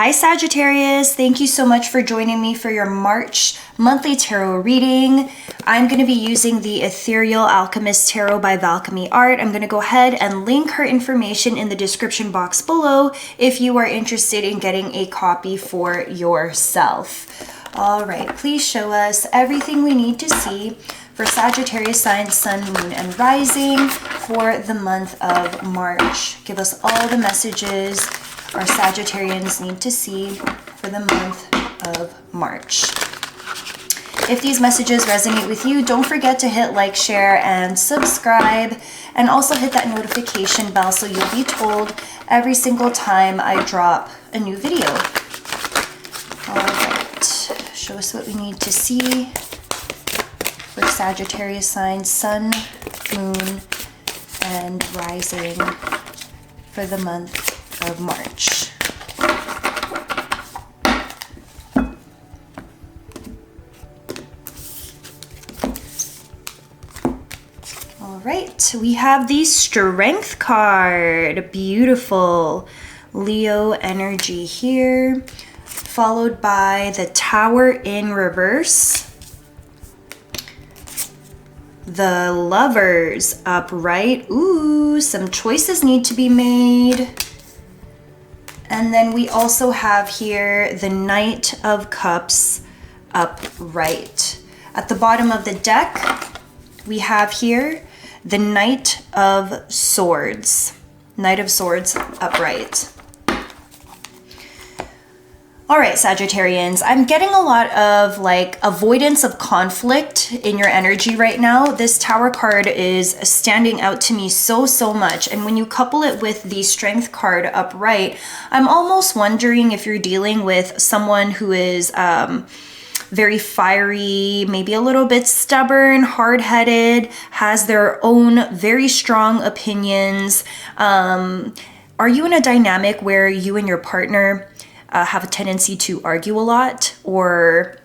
Hi Sagittarius, thank you so much for joining me for your March monthly tarot reading. I'm going to be using the Ethereal Alchemist Tarot by Valchemy Art. I'm going to go ahead and link her information in the description box below if you are interested in getting a copy for yourself. All right, please show us everything we need to see for Sagittarius sign, sun, moon, and rising for the month of March. Give us all the messages our Sagittarians need to see for the month of March. If these messages resonate with you, don't forget to hit like, share, and subscribe, and also hit that notification bell so you'll be told every single time I drop a new video. All right, show us what we need to see for Sagittarius signs, sun, moon, and rising for the month of March. All right, we have the Strength card. Beautiful Leo energy here, followed by the Tower in reverse, the Lovers upright. Ooh, some choices need to be made. And then we also have here the Knight of Cups upright. At the bottom of the deck, we have here the Knight of Swords. Knight of Swords upright. All right, Sagittarians, I'm getting a lot of like avoidance of conflict in your energy right now. This Tower card is standing out to me so much. And when you couple it with the Strength card upright, I'm almost wondering if you're dealing with someone who is very fiery, maybe a little bit stubborn, hard-headed, has their own very strong opinions. Are you in a dynamic where you and your partner have a tendency to argue a lot or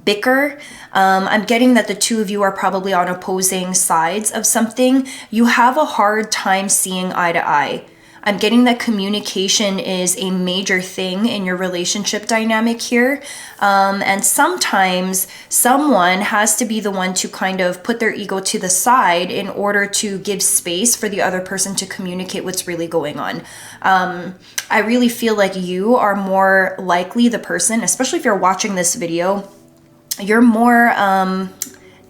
bicker? I'm getting that the two of you are probably on opposing sides of something. You have a hard time seeing eye to eye. I'm getting that communication is a major thing in your relationship dynamic here. And sometimes someone has to be the one to kind of put their ego to the side in order to give space for the other person to communicate what's really going on. I really feel like you are more likely the person, especially if you're watching this video, you're more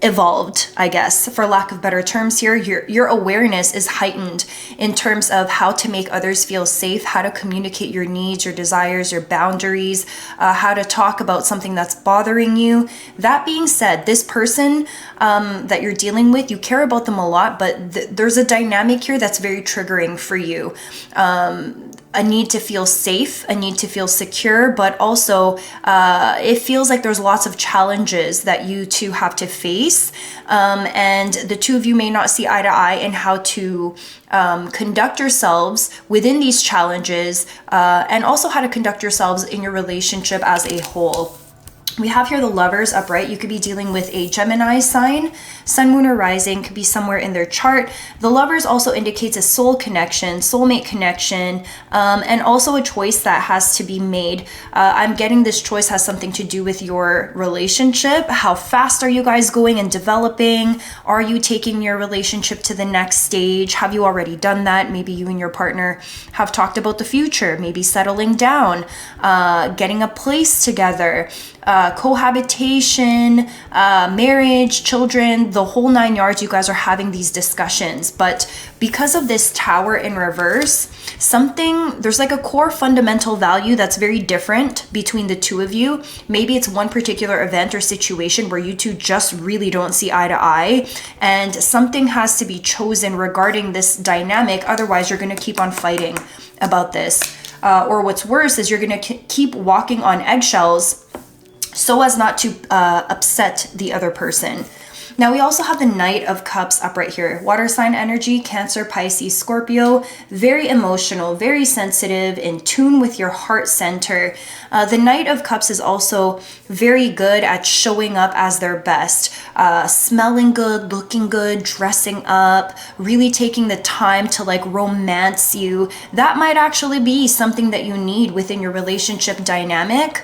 evolved, I guess, for lack of better terms here. Your awareness is heightened in terms of how to make others feel safe, how to communicate your needs, your desires, your boundaries, how to talk about something that's bothering you. That being said, this person that you're dealing with, you care about them a lot, but there's a dynamic here that's very triggering for you. A need to feel safe, a need to feel secure, but also it feels like there's lots of challenges that you two have to face. And the two of you may not see eye to eye in how to conduct yourselves within these challenges, and also how to conduct yourselves in your relationship as a whole. We have here the Lovers upright. You could be dealing with a Gemini sign. Sun, moon, or rising could be somewhere in their chart. The Lovers also indicates a soul connection, soulmate connection, and also a choice that has to be made. I'm getting this choice has something to do with your relationship. How fast are you guys going and developing? Are you taking your relationship to the next stage? Have you already done that? Maybe you and your partner have talked about the future, maybe settling down, getting a place together, cohabitation, marriage, children, the whole 9 yards. You guys are having these discussions, but because of this Tower in reverse, there's like a core fundamental value that's very different between the two of you. Maybe it's one particular event or situation where you two just really don't see eye to eye, and something has to be chosen regarding this dynamic. Otherwise, you're going to keep on fighting about this. Or what's worse is you're going to keep walking on eggshells so as not to upset the other person. Now we also have the Knight of Cups up right here. Water sign energy, Cancer, Pisces, Scorpio. Very emotional, very sensitive, in tune with your heart center. The Knight of Cups is also very good at showing up as their best. Smelling good, looking good, dressing up, really taking the time to like romance you. That might actually be something that you need within your relationship dynamic.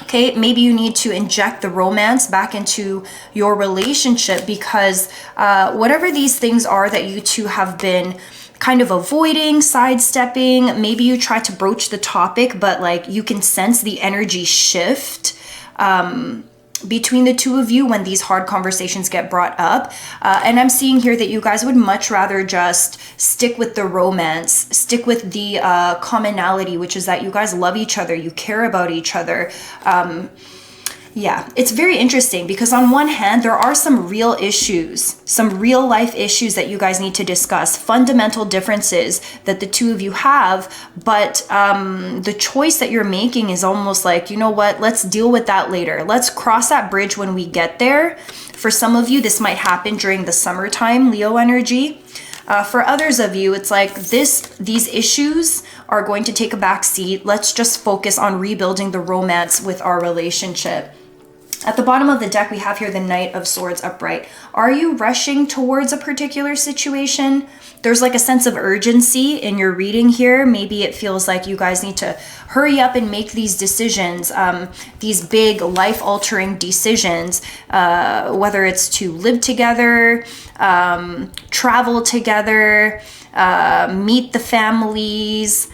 Okay, maybe you need to inject the romance back into your relationship because whatever these things are that you two have been kind of avoiding, sidestepping, maybe you try to broach the topic, but like you can sense the energy shift between the two of you when these hard conversations get brought up. And I'm seeing here that you guys would much rather just stick with the romance, stick with the commonality, which is that you guys love each other, you care about each other. Yeah, it's very interesting because on one hand, there are some real issues, some real life issues that you guys need to discuss, fundamental differences that the two of you have, but the choice that you're making is almost like, you know what, let's deal with that later. Let's cross that bridge when we get there. For some of you, this might happen during the summertime, Leo energy. For others of you, it's like these issues are going to take a back seat. Let's just focus on rebuilding the romance with our relationship. At the bottom of the deck, we have here the Knight of Swords upright. Are you rushing towards a particular situation? There's like a sense of urgency in your reading here. Maybe it feels like you guys need to hurry up and make these decisions, these big life-altering decisions, whether it's to live together, travel together, meet the families,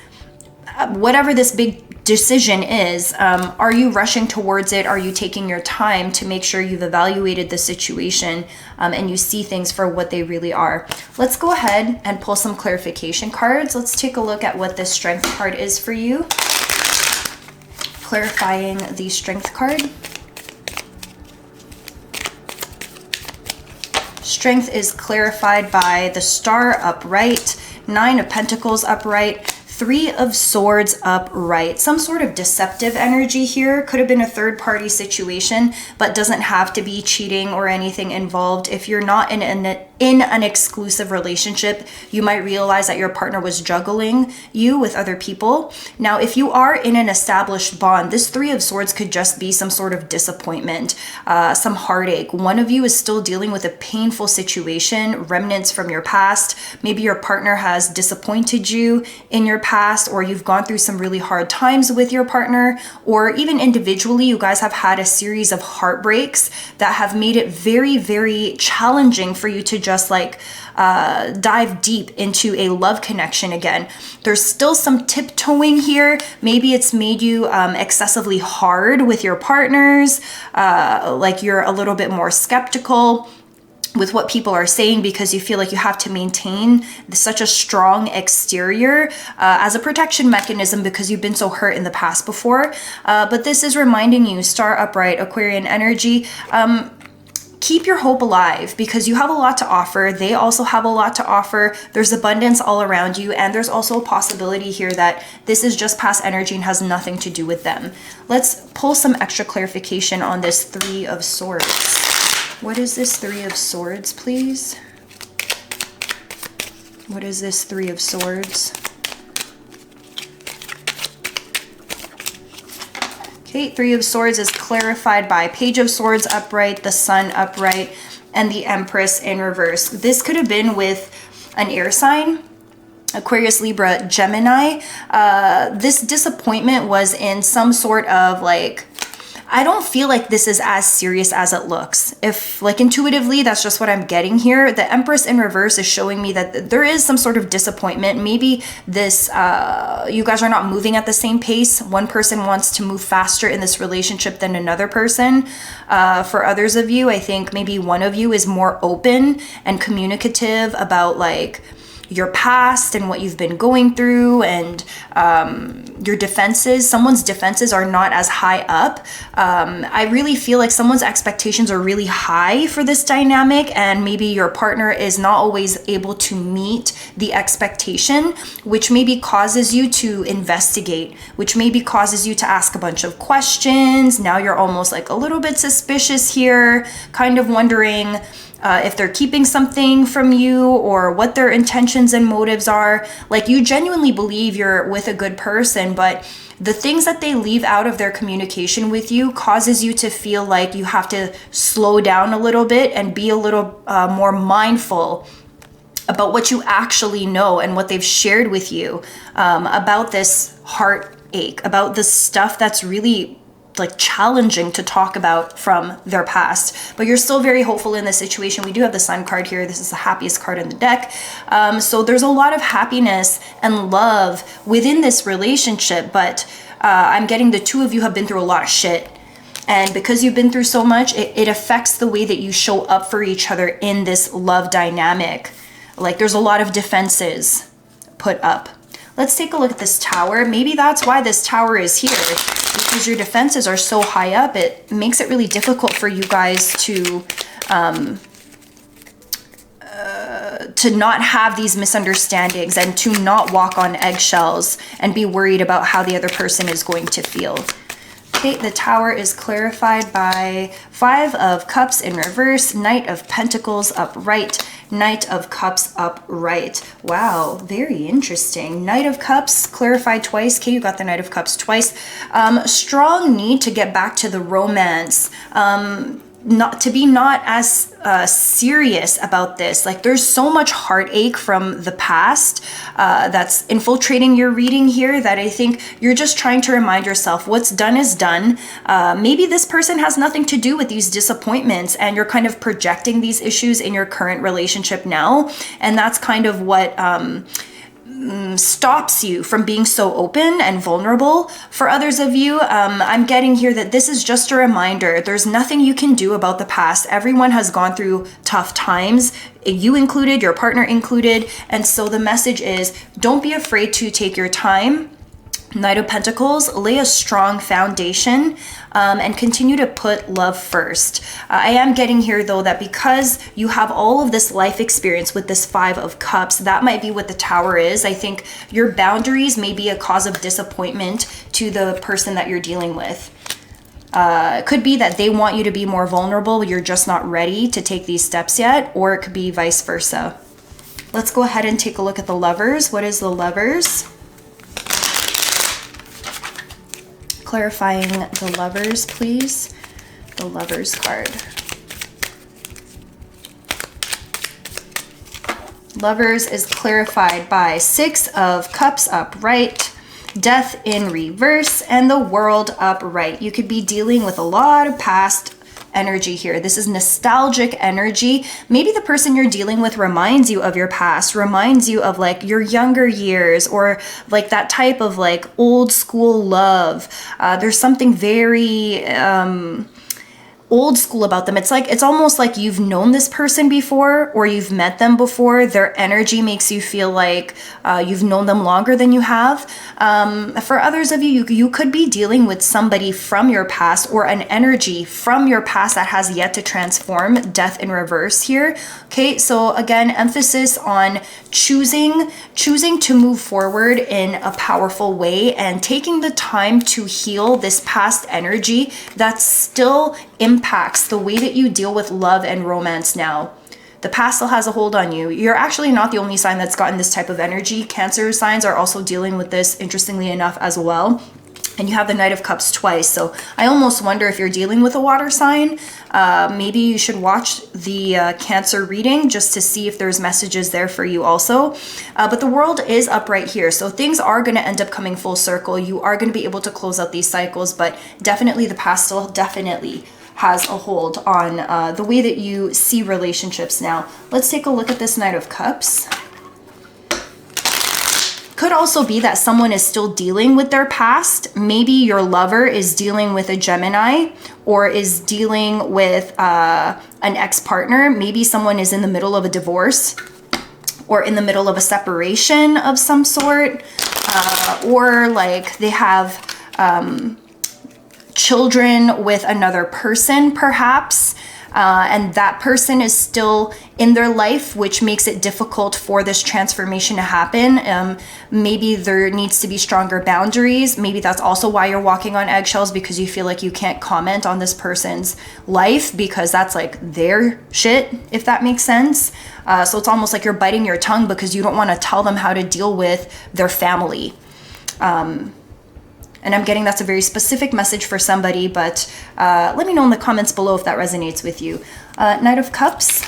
whatever this big decision is. Are you rushing towards it? Are you taking your time to make sure you've evaluated the situation and you see things for what they really are? Let's go ahead and pull some clarification cards. Let's take a look at what this Strength card is for you. Clarifying the Strength card. Strength is clarified by the Star upright, Nine of Pentacles upright, Three of Swords upright. Some sort of deceptive energy here. Could have been a third-party situation, but doesn't have to be cheating or anything involved. If you're not in an exclusive relationship, you might realize that your partner was juggling you with other people. Now, if you are in an established bond, this Three of Swords could just be some sort of disappointment, some heartache. One of you is still dealing with a painful situation, remnants from your past. Maybe your partner has disappointed you in your past, or you've gone through some really hard times with your partner, or even individually, you guys have had a series of heartbreaks that have made it very, very challenging for you to just like dive deep into a love connection again. There's still some tiptoeing here. Maybe it's made you excessively hard with your partners, like you're a little bit more skeptical with what people are saying because you feel like you have to maintain such a strong exterior as a protection mechanism because you've been so hurt in the past before. But this is reminding you, Star upright, Aquarian energy, keep your hope alive because you have a lot to offer. They also have a lot to offer. There's abundance all around you. And there's also a possibility here that this is just past energy and has nothing to do with them. Let's pull some extra clarification on this Three of Swords. What is this Three of Swords, please? What is this Three of Swords? Okay, Three of Swords is clarified by Page of Swords upright, the Sun upright, and the Empress in reverse. This could have been with an air sign, Aquarius, Libra, Gemini. This disappointment was in some sort of like, I don't feel like this is as serious as it looks. If like intuitively, that's just what I'm getting here. The Empress in reverse is showing me that there is some sort of disappointment. Maybe this, you guys are not moving at the same pace. One person wants to move faster in this relationship than another person. For others of you, I think maybe one of you is more open and communicative about like your past and what you've been going through, and your defenses. Someone's defenses are not as high up. I really feel like someone's expectations are really high for this dynamic, and maybe your partner is not always able to meet the expectation, which maybe causes you to investigate, which maybe causes you to ask a bunch of questions. Now you're almost like a little bit suspicious here, kind of wondering if they're keeping something from you or what their intentions and motives are. Like, you genuinely believe you're with a good person, but the things that they leave out of their communication with you causes you to feel like you have to slow down a little bit and be a little more mindful about what you actually know and what they've shared with you about this heartache, about the stuff that's really like challenging to talk about from their past. But you're still very hopeful in this situation. We do have the Sun card here. This is the happiest card in the deck. So there's a lot of happiness and love within this relationship, but I'm getting the two of you have been through a lot of shit. And because you've been through so much, it affects the way that you show up for each other in this love dynamic. Like, there's a lot of defenses put up. Let's take a look at this tower. Maybe that's why this tower is here, because your defenses are so high up. It makes it really difficult for you guys to not have these misunderstandings and to not walk on eggshells and be worried about how the other person is going to feel. Okay, the tower is clarified by 5 of Cups in reverse, Knight of Pentacles upright, Knight of Cups upright. Wow, very interesting. Knight of Cups clarified twice. Okay, you got the Knight of Cups twice. Strong need to get back to the romance. Not as serious about this. Like, there's so much heartache from the past that's infiltrating your reading here that I think you're just trying to remind yourself what's done is done. Maybe this person has nothing to do with these disappointments, and you're kind of projecting these issues in your current relationship now, and that's kind of what stops you from being so open and vulnerable. For others of you, I'm getting here that this is just a reminder. There's nothing you can do about the past. Everyone has gone through tough times, you included, your partner included. And so the message is, don't be afraid to take your time. Knight of Pentacles, lay a strong foundation and continue to put love first. I am getting here though that because you have all of this life experience with this 5 of Cups, that might be what the Tower is. I think your boundaries may be a cause of disappointment to the person that you're dealing with. It could be that they want you to be more vulnerable, you're just not ready to take these steps yet, or it could be vice versa. Let's go ahead and take a look at the Lovers. What is the Lovers? Clarifying the Lovers, please. The Lovers card. Lovers is clarified by 6 of Cups upright, Death in reverse, and the World upright. You could be dealing with a lot of past energy here. This is nostalgic energy. Maybe the person you're dealing with reminds you of your past, reminds you of like your younger years, or like that type of like old school love. There's something very old school about them. It's like, it's almost like you've known this person before, or you've met them before. Their energy makes you feel like you've known them longer than you have. For others of you, you could be dealing with somebody from your past, or an energy from your past that has yet to transform. Death in reverse here. Okay, so again, emphasis on choosing to move forward in a powerful way and taking the time to heal this past energy that still impacts the way that you deal with love and romance now. The past still has a hold on you. You're actually not the only sign that's gotten this type of energy. Cancer signs are also dealing with this, interestingly enough, as well. And you have the Knight of Cups twice. So I almost wonder if you're dealing with a water sign, maybe you should watch the Cancer reading just to see if there's messages there for you also. But the World is upright here. So things are going to end up coming full circle. You are going to be able to close out these cycles, but definitely the past still definitely has a hold on the way that you see relationships now. Let's take a look at this Knight of Cups. Could also be that someone is still dealing with their past. Maybe your lover is dealing with a Gemini, or is dealing with an ex-partner. Maybe someone is in the middle of a divorce, or in the middle of a separation of some sort, or like they have children with another person perhaps, and that person is still in their life, which makes it difficult for this transformation to happen. Maybe there needs to be stronger boundaries. Maybe that's also why you're walking on eggshells, because you feel like you can't comment on this person's life because that's like their shit, if that makes sense. So it's almost like you're biting your tongue because you don't want to tell them how to deal with their family. And I'm getting that's a very specific message for somebody, but let me know in the comments below if that resonates with you. Knight of Cups.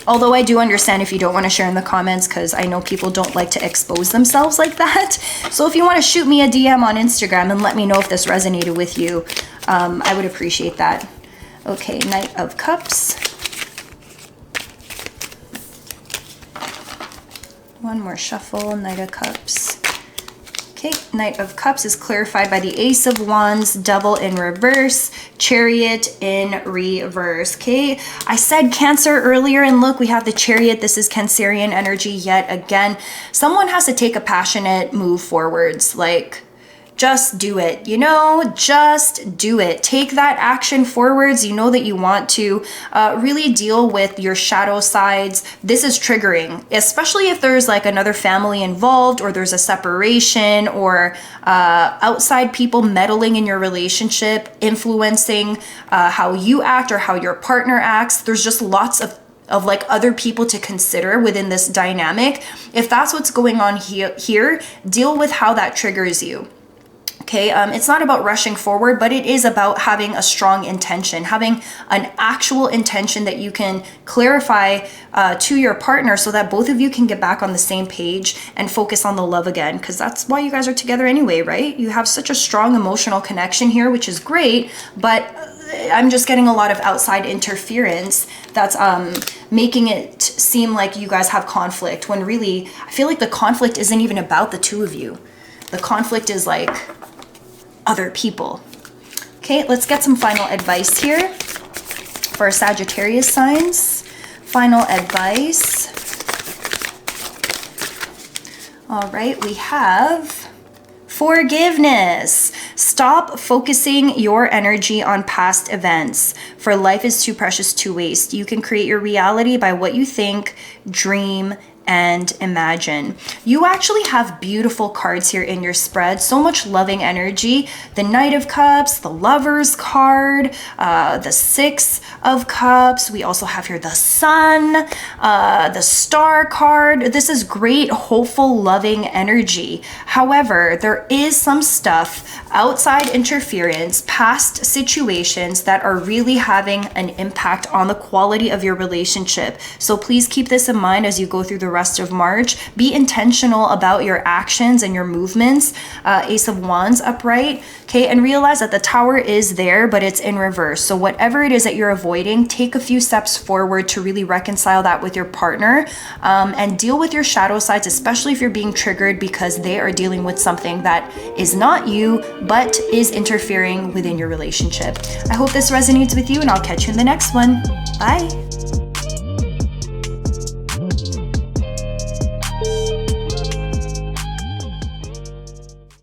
Although I do understand if you don't want to share in the comments, because I know people don't like to expose themselves like that. So if you want to shoot me a DM on Instagram and let me know if this resonated with you, I would appreciate that. Okay, Knight of Cups. One more shuffle, Knight of Cups. Okay, Knight of Cups is clarified by the Ace of Wands, Devil in reverse, Chariot in reverse. Okay, I said Cancer earlier, and look, we have the Chariot. This is Cancerian energy yet again. Someone has to take a passionate move forwards, like just do it, you know, just do it. Take that action forwards. You know that you want to really deal with your shadow sides. This is triggering, especially if there's like another family involved, or there's a separation, or outside people meddling in your relationship, influencing how you act or how your partner acts. There's just lots of like other people to consider within this dynamic. If that's what's going on here, deal with how that triggers you. Okay, it's not about rushing forward, but it is about having a strong intention, having an actual intention that you can clarify to your partner, so that both of you can get back on the same page and focus on the love again, because that's why you guys are together anyway, right? You have such a strong emotional connection here, which is great, but I'm just getting a lot of outside interference that's making it seem like you guys have conflict, when really I feel like the conflict isn't even about the two of you. The conflict is like other people. Okay, let's get some final advice here for Sagittarius signs. Final advice. All right, we have forgiveness. Stop focusing your energy on past events, for life is too precious to waste. You can create your reality by what you think, dream, and imagine. You actually have beautiful cards here in your spread. So much loving energy. The Knight of Cups, the Lover's card, the Six of Cups. We also have here the Sun, the Star card. This is great, hopeful, loving energy. However, there is some stuff, outside interference, past situations that are really having an impact on the quality of your relationship. So please keep this in mind as you go through the rest of March. Be intentional about your actions and your movements. Ace of Wands upright. Okay, and realize that the Tower is there, but it's in reverse. So whatever it is that you're avoiding, take a few steps forward to really reconcile that with your partner, and deal with your shadow sides, especially if you're being triggered because they are dealing with something that is not you, but is interfering within your relationship. I hope this resonates with you, and I'll catch you in the next one. Bye.